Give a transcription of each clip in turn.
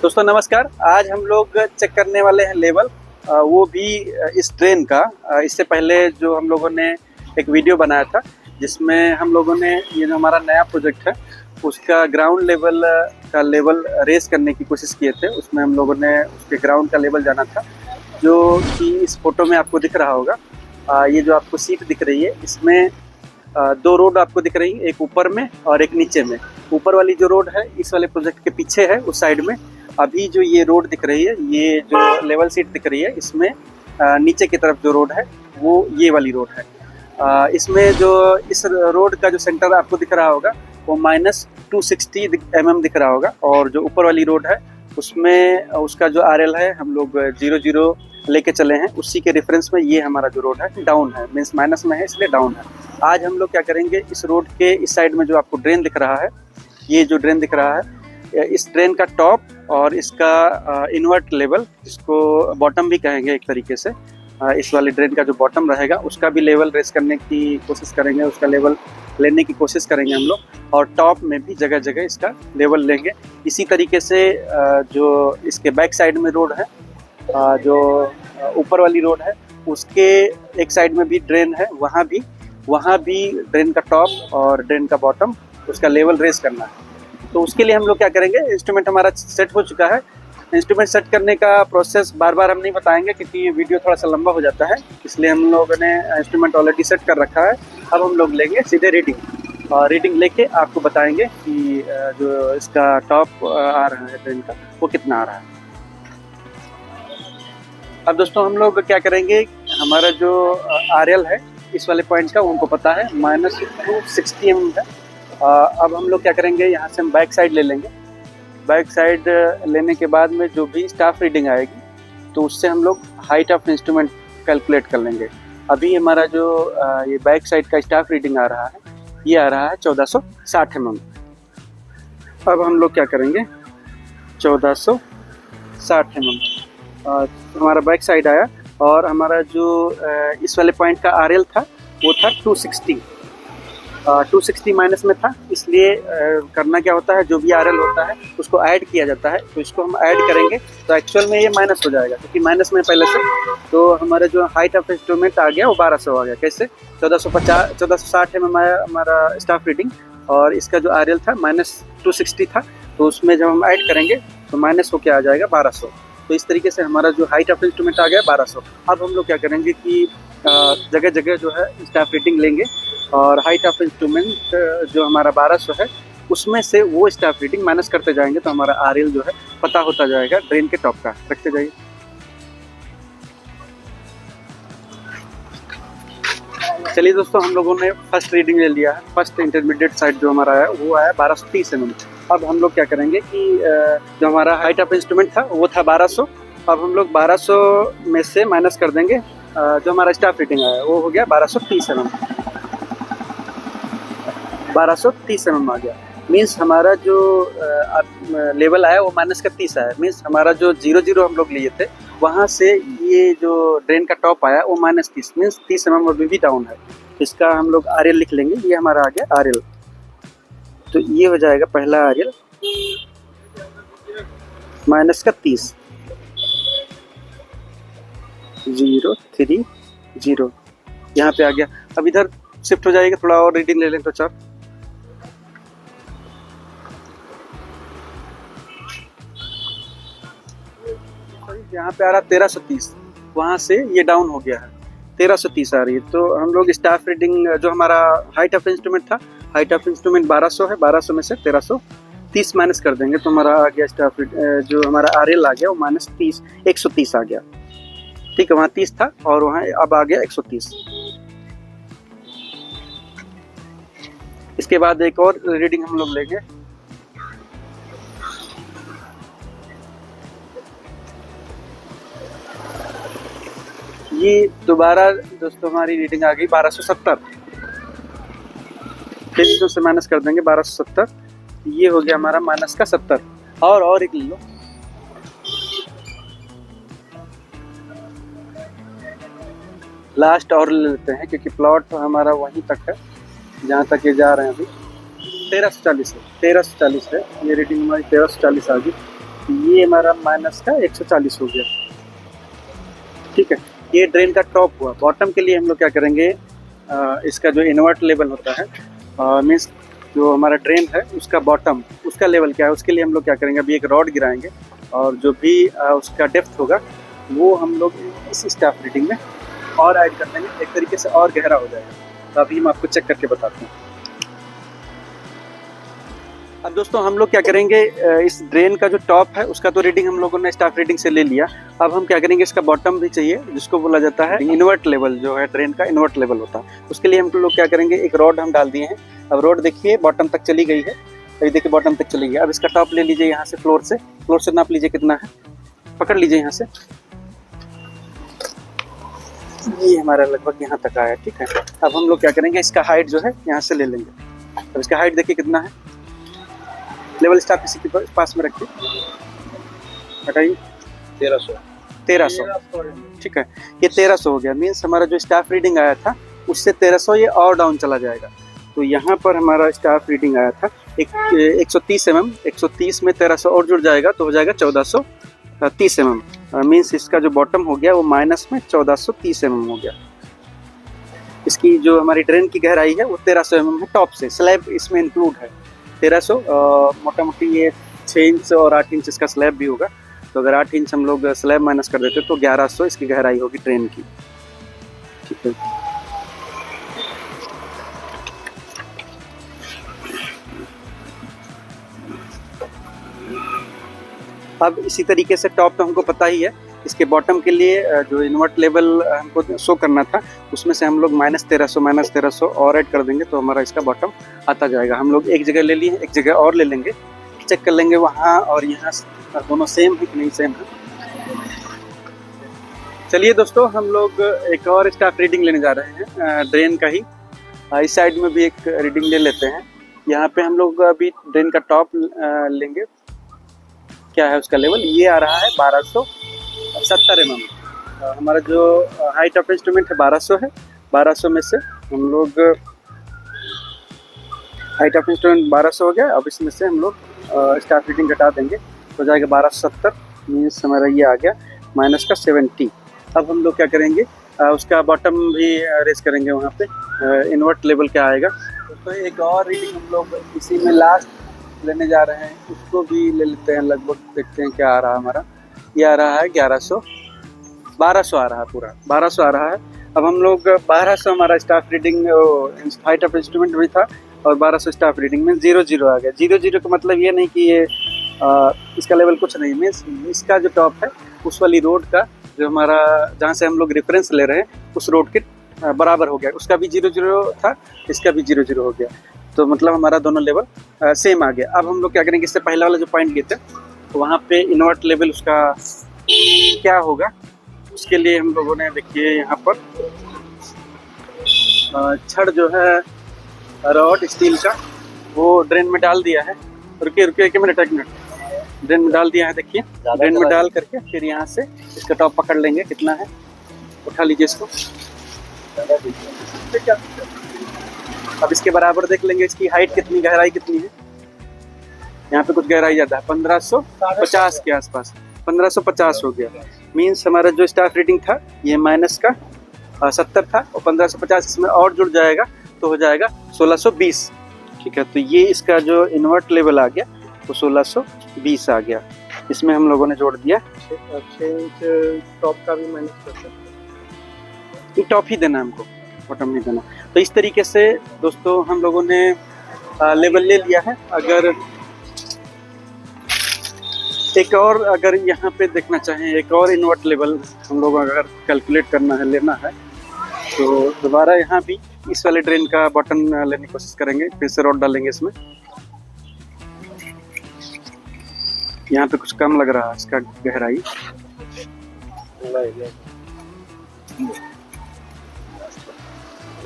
दोस्तों नमस्कार। आज हम लोग चेक करने वाले हैं लेवल, वो भी इस ट्रेन का। इससे पहले जो हम लोगों ने एक वीडियो बनाया था जिसमें हम लोगों ने ये जो हमारा नया प्रोजेक्ट है उसका ग्राउंड लेवल का लेवल रेस करने की कोशिश किए थे। उसमें हम लोगों ने उसके ग्राउंड का लेवल जाना था, जो कि इस फोटो में आपको दिख रहा होगा। ये जो आपको सीट दिख रही है इसमें दो रोड आपको दिख रही है, एक ऊपर में और एक नीचे में। ऊपर वाली जो रोड है इस वाले प्रोजेक्ट के पीछे है, उस साइड में। अभी जो ये रोड दिख रही है, ये जो लेवल सीट दिख रही है, इसमें नीचे की तरफ जो रोड है वो ये वाली रोड है। इसमें जो इस रोड का जो सेंटर आपको दिख रहा होगा वो -260 mm दिख रहा होगा, और जो ऊपर वाली रोड है उसमें उसका जो RL है हम लोग 00 लेके चले हैं। उसी के रेफरेंस में ये हमारा जो रोड है डाउन है, मीन्स माइनस में है इसलिए डाउन है। आज हम लोग क्या करेंगे, इस रोड के इस साइड में जो आपको ड्रेन दिख रहा है, ये जो ड्रेन दिख रहा है, इस ड्रेन का टॉप और इसका इन्वर्ट लेवल, इसको बॉटम भी कहेंगे एक तरीके से, इस वाले ड्रेन का जो बॉटम रहेगा उसका भी लेवल रेस करने की कोशिश करेंगे, उसका लेवल लेने की कोशिश करेंगे हम लोग। और टॉप में भी जगह जगह इसका लेवल लेंगे। इसी तरीके से जो इसके बैक साइड में रोड है, जो ऊपर वाली रोड है उसके एक साइड में भी ड्रेन है, वहाँ भी ड्रेन का टॉप और ड्रेन का बॉटम उसका लेवल रेस करना है। तो उसके लिए हम लोग क्या करेंगे, इंस्ट्रूमेंट हमारा सेट हो चुका है। इंस्ट्रूमेंट सेट करने का प्रोसेस बार बार हम नहीं बताएंगे क्योंकि ये वीडियो थोड़ा सा लंबा हो जाता है, इसलिए हम लोगों ने इंस्ट्रूमेंट ऑलरेडी सेट कर रखा है। अब हम लोग लेंगे सीधे रीडिंग, और रीडिंग लेके आपको बताएंगे कि जो इसका टॉप आ रहा है ड्रेन का वो कितना आ रहा है। अब दोस्तों हम लोग क्या करेंगे, हमारा जो RL है इस वाले पॉइंट का उनको पता है -260 mm है। अब हम लोग क्या करेंगे, यहाँ से हम बैक साइड ले लेंगे। बैक साइड लेने के बाद में जो भी स्टाफ रीडिंग आएगी तो उससे हम लोग हाइट ऑफ इंस्ट्रूमेंट कैलकुलेट कर लेंगे। अभी हमारा जो ये बैक साइड का स्टाफ रीडिंग आ रहा है, ये आ रहा है 1460 mm। अब हम लोग क्या करेंगे, 1460 mm हमारा बैक साइड आया, और हमारा जो इस वाले पॉइंट का RL था वो था 260 माइनस में था, इसलिए करना क्या होता है, जो भी RL होता है उसको ऐड किया जाता है। तो इसको हम ऐड करेंगे तो एक्चुअल में ये माइनस हो जाएगा, क्योंकि माइनस में पहले से। तो हमारा जो हाइट ऑफ इंस्ट्रूमेंट आ गया वो 1200 आ गया। कैसे, 1460 mm आया हमारा स्टाफ रीडिंग, और इसका जो RL था -260 था, तो उसमें जब हम ऐड करेंगे तो माइनस होकर आ जाएगा 1200। तो इस तरीके से हमारा जो हाइट ऑफ इंस्ट्रूमेंट आ गया 1200। अब हम लोग क्या करेंगे कि जगह जगह जो है स्टाफ रीडिंग लेंगे, और हाइट ऑफ इंस्ट्रूमेंट जो हमारा 1200 है उसमें से वो स्टाफ रीडिंग माइनस करते जाएंगे, तो हमारा RL जो है पता होता जाएगा ड्रेन के टॉप का। रखते जाइए। चलिए दोस्तों, हम लोगों ने फर्स्ट रीडिंग ले लिया है। फर्स्ट इंटरमीडिएट साइड जो हमारा है वो आया 1230 mm। अब हम लोग क्या करेंगे कि जो हमारा हाइट ऑफ इंस्ट्रूमेंट था वो था 1200। अब हम लोग 1200 में से माइनस कर देंगे जो हमारा स्टाफ रीडिंग आया वो हो गया 1230 mm। 1230 mm आ गया, मीन्स हमारा जो लेवल आया वो -30 आया। मीन्स हमारा जो 00 हम लोग लिए थे वहाँ से ये जो ड्रेन का टॉप आया वो -30, मीन्स 30 mm अभी भी डाउन है। इसका हम लोग RL लिख लेंगे। ये हमारा आ गया RL, तो ये हो जाएगा पहला RL -30 030 यहाँ पे आ गया। अब इधर शिफ्ट हो जाएगा, थोड़ा और रीडिंग ले लें तो चार। यहाँ पे आ रहा 1330, वहाँ से ये डाउन हो गया है, 1330 आ रही है। तो हम लोग स्टाफ रीडिंग जो हमारा हाइट ऑफ इंस्ट्रूमेंट था, हाइट ऑफ इंस्ट्रूमेंट 1200 है, 1200 में से 1330 माइनस कर देंगे तो हमारा आ गया स्टाफ जो हमारा RL आ गया वो -30 130 आ गया। ठीक है, वहाँ 30 था और वहाँ अब आ गया 130। इसके बाद एक और रीडिंग हम लोग लेंगे। ये दोबारा दोस्तों हमारी रीडिंग आ गई 1270। फिर इसको से माइनस कर देंगे 1270, ये हो गया हमारा -70। और एक ले लो। लास्ट और ले लेते हैं क्योंकि प्लॉट हमारा वहीं तक है जहाँ तक ये जा रहे हैं। अभी 1340 है, 1340 है ये रीडिंग हमारी 1340 आ गई। ये हमारा माइनस का 140 हो गया। ठीक है, ये ड्रेन का टॉप हुआ। बॉटम के लिए हम लोग क्या करेंगे, इसका जो इन्वर्ट लेवल होता है, मीन्स जो हमारा ड्रेन है उसका बॉटम, उसका लेवल क्या है, उसके लिए हम लोग क्या करेंगे, अभी एक रॉड गिराएंगे और जो भी उसका डेप्थ होगा वो हम लोग इस स्टाफ रीडिंग में और ऐड कर देंगे, एक तरीके से और गहरा हो जाएगा। तो अभी हम आपको चेक करके बताते हैं। अब दोस्तों हम लोग क्या करेंगे, इस ड्रेन का जो टॉप है उसका तो रीडिंग हम लोगों ने स्टाफ रीडिंग से ले लिया। अब हम क्या करेंगे, इसका बॉटम भी चाहिए, जिसको बोला जाता है इन्वर्ट लेवल, जो है ड्रेन का इन्वर्ट लेवल होता है। उसके लिए हम लोग क्या करेंगे, एक रॉड हम डाल दिए हैं। अब रॉड देखिए बॉटम तक चली गई है, अभी देखिए बॉटम तक चली गई। अब इसका टॉप ले लीजिए यहाँ से, फ्लोर से नाप लीजिए कितना है, पकड़ लीजिए यहाँ से। ये हमारा लगभग यहाँ तक आया। ठीक है, अब हम लोग क्या करेंगे, इसका हाइट जो है यहाँ से ले लेंगे। अब इसका हाइट देखिए कितना है, लेवल स्टाफ किसी के पास में रखिए, हटाइए। 1300। ठीक है, ये 1300 हो गया। मीन्स हमारा जो स्टाफ रीडिंग आया था उससे 1300 ये और डाउन चला जाएगा। तो यहाँ पर हमारा स्टाफ रीडिंग आया था 130 mm, 130 में 1300 और जुड़ जाएगा तो हो जाएगा 1430 mm। मीन्स इसका जो बॉटम हो गया वो माइनस में 1430 mm हो गया। इसकी जो हमारी ड्रेन की गहराई है वो 1300 mm है टॉप से, स्लैब इसमें इंक्लूड है 1300। मोटा मोटी ये 6 इंच और 8 इंच इसका स्लैब भी होगा। तो अगर 8 इंच हम लोग स्लैब माइनस कर देते तो 1100 इसकी गहराई होगी ट्रेन की। ठीक है, अब इसी तरीके से टॉप तो हमको पता ही है। इसके बॉटम के लिए जो इन्वर्ट लेवल हमको शो करना था उसमें से हम लोग माइनस 1300 और ऐड कर देंगे तो हमारा इसका बॉटम आता जाएगा। हम लोग एक जगह ले लिए, एक जगह और ले लेंगे, चेक कर लेंगे वहाँ और यहाँ दोनों सेम है कि नहीं सेम है। चलिए दोस्तों, हम लोग एक और स्टाफ रीडिंग लेने जा रहे हैं ड्रेन का ही। इस साइड में भी एक रीडिंग ले लेते हैं। यहाँ पे हम लोग अभी ड्रेन का टॉप लेंगे, क्या है उसका लेवल, ये आ रहा है 1270 mm। हमारा जो हाइट ऑफ इंस्ट्रूमेंट है 1200 है। 1200 में से हम लोग हाइट ऑफ इंस्ट्रूमेंट 1200 हो गया। अब इसमें से हम लोग स्टाफ रीडिंग घटा देंगे तो जाएगा 1270, मीन्स हमारा ये आ गया माइनस का 70। अब हम लोग क्या करेंगे, उसका बॉटम भी रेस करेंगे वहाँ पे, इन्वर्ट लेवल क्या आएगा। तो एक और रीडिंग हम लोग इसी में लास्ट लेने जा रहे हैं, उसको भी ले लेते हैं। लगभग देखते हैं क्या आ रहा है हमारा, ये आ रहा है 1200 आ रहा है, पूरा 1200 आ रहा है। अब हम लोग 1200 हमारा staff reading height of instrument भी था और 1200 स्टाफ रीडिंग में 00 आ गया। 00 का मतलब ये नहीं कि ये इसका लेवल कुछ नहीं, मीन्स इसका जो टॉप है उस वाली रोड का जो हमारा जहाँ से हम लोग रेफरेंस ले रहे हैं उस रोड के बराबर हो गया। उसका भी 00 था, इसका भी 00 हो गया, तो मतलब हमारा दोनों लेवल सेम आ गया। अब हम लोग क्या करेंगे, इससे पहला वाला जो पॉइंट लिए थे तो वहाँ पे इन्वर्ट लेवल उसका क्या होगा, उसके लिए हम लोगों ने देखिए यहाँ पर छड़ जो है रॉड स्टील का वो ड्रेन में डाल दिया है। रुकिए एक मिनट, ड्रेन में डाल दिया है। देखिए ड्रेन में डाल करके फिर यहाँ से इसका टॉप पकड़ लेंगे, कितना है उठा लीजिए इसको। अब इसके बराबर देख लेंगे इसकी हाइट कितनी, गहराई कितनी है। यहाँ पे कुछ गहराई ज़्यादा है, 1550 के आसपास, 1550 हो गया। मीन्स हमारा जो स्टाफ रीडिंग था ये माइनस का 70 था और 1550 इसमें और जुड़ जाएगा तो हो जाएगा 1620। ठीक है, तो ये इसका जो इन्वर्ट लेवल आ गया वो 1620 आ गया। इसमें हम लोगों ने जोड़ दिया 6 इंच टॉप का भी माइनस कर सकते, टॉप ही देना हमको, बॉटम नहीं देना। तो इस तरीके से दोस्तों हम लोगों ने लेवल ले लिया है। अगर एक और अगर यहाँ पे देखना चाहें, एक और इन्वर्ट लेवल हम लोग अगर कैलकुलेट करना है, लेना है, तो दोबारा यहाँ भी इस वाले ड्रेन का बॉटम लेने की कोशिश करेंगे। फिर से रॉड डालेंगे इसमें, यहाँ पे कुछ कम लग रहा है इसका गहराई,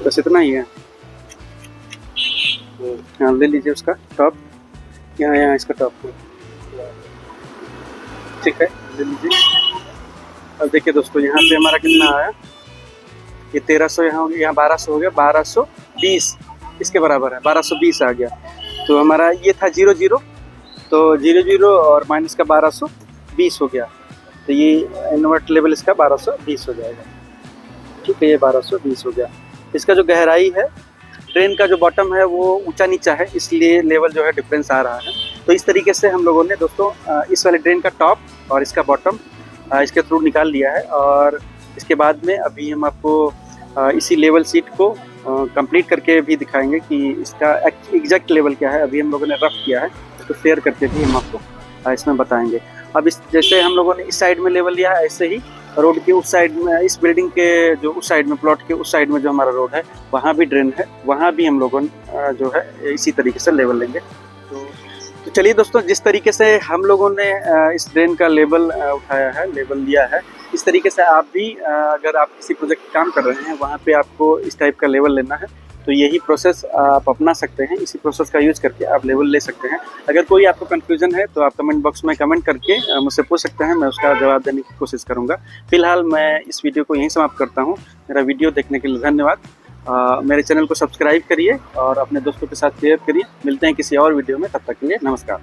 बस इतना ही है। यहाँ ले लीजिए उसका टॉप, यहाँ इसका टॉप, ठीक है, ले लीजिए। अब देखिए दोस्तों यहाँ पे हमारा कितना आया, ये 1300 यहाँ हो गया, यहाँ 1200 हो गया, 1220 इसके बराबर है, 1220 आ गया। तो हमारा ये था 00, तो 00 और माइनस का 1220 हो गया, तो ये इन्वर्ट लेवल इसका 1220 हो जाएगा। ठीक है, ये 1220 हो गया। इसका जो गहराई है, ड्रेन का जो बॉटम है वो ऊंचा नीचा है, इसलिए लेवल जो है डिफरेंस आ रहा है। तो इस तरीके से हम लोगों ने दोस्तों इस वाले ड्रेन का टॉप और इसका बॉटम इसके थ्रू निकाल लिया है। और इसके बाद में अभी हम आपको इसी लेवल सीट को कंप्लीट करके भी दिखाएंगे कि इसका एग्जैक्ट लेवल क्या है। अभी हम लोगों ने रफ किया है, तो शेयर करके भी हम आपको इसमें बताएंगे। अब इस जैसे हम लोगों ने इस साइड में लेवल लिया है, ऐसे ही रोड के उस साइड में, इस बिल्डिंग के जो उस साइड में, प्लॉट के उस साइड में जो हमारा रोड है, वहाँ भी ड्रेन है, वहाँ भी हम लोगों जो है इसी तरीके से लेवल लेंगे। तो चलिए दोस्तों, जिस तरीके से हम लोगों ने इस ड्रेन का लेवल उठाया है, लेवल लिया है, इस तरीके से आप भी अगर आप किसी प्रोजेक्ट काम कर रहे हैं, वहाँ पे आपको इस टाइप का लेवल लेना है, तो यही प्रोसेस आप अपना सकते हैं। इसी प्रोसेस का यूज़ करके आप लेवल ले सकते हैं। अगर कोई आपको कन्फ्यूज़न है तो आप कमेंट बॉक्स में कमेंट करके मुझसे पूछ सकते हैं, मैं उसका जवाब देने की कोशिश करूँगा। फिलहाल मैं इस वीडियो को यहीं समाप्त करता हूँ। मेरा वीडियो देखने के लिए धन्यवाद। मेरे चैनल को सब्सक्राइब करिए और अपने दोस्तों के साथ शेयर करिए। मिलते हैं किसी और वीडियो में, तब तक के लिए नमस्कार।